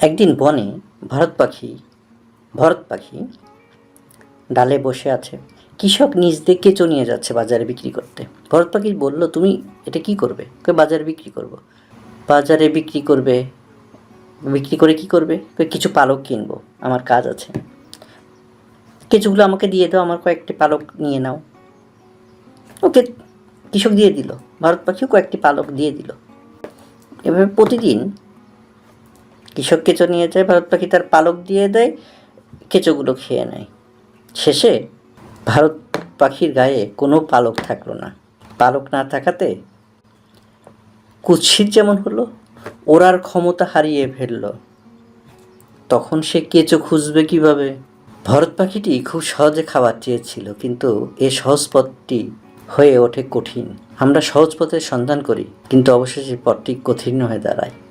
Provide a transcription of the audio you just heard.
একদিন বনে ভরত পাখি ডালে বসে আছে। কৃষক নিজ দিয়ে কেঁচো নিয়ে যাচ্ছে বাজারে বিক্রি করতে। ভরত পাখি বলল, তুমি এটা কি করবে? বাজারে বিক্রি করব। বাজারে বিক্রি করবে? বিক্রি করে কি করবে? কিছু পালক কিনবো, আমার কাজ আছে। কেঁচোগুলো আমাকে দিয়ে দাও, আমার কয়েকটি পালক নিয়ে নাও। ওকে কৃষক দিয়ে দিল, ভারত পাখিও কয়েকটি পালক দিয়ে দিল। এভাবে প্রতিদিন কৃষক কেঁচো নিয়ে যায়, ভারত পাখি তার পালক দিয়ে দেয়, কেঁচোগুলো খেয়ে নেয়। শেষে ভারত পাখির গায়ে কোনো পালক থাকলো না। পালক না থাকাতে কুৎসিত যেমন হলো, ওড়ার ক্ষমতা হারিয়ে ফেলল। তখন সে কেঁচো খুঁজবে কিভাবে? ভরত পাখিটি খুব সহজে খাবার চেয়েছিল, কিন্তু এ সহজ পথটি হয়ে ওঠে কঠিন। আমরা সহজ পথের সন্ধান করি, কিন্তু অবশেষে পথটি কঠিন হয়ে দাঁড়ায়।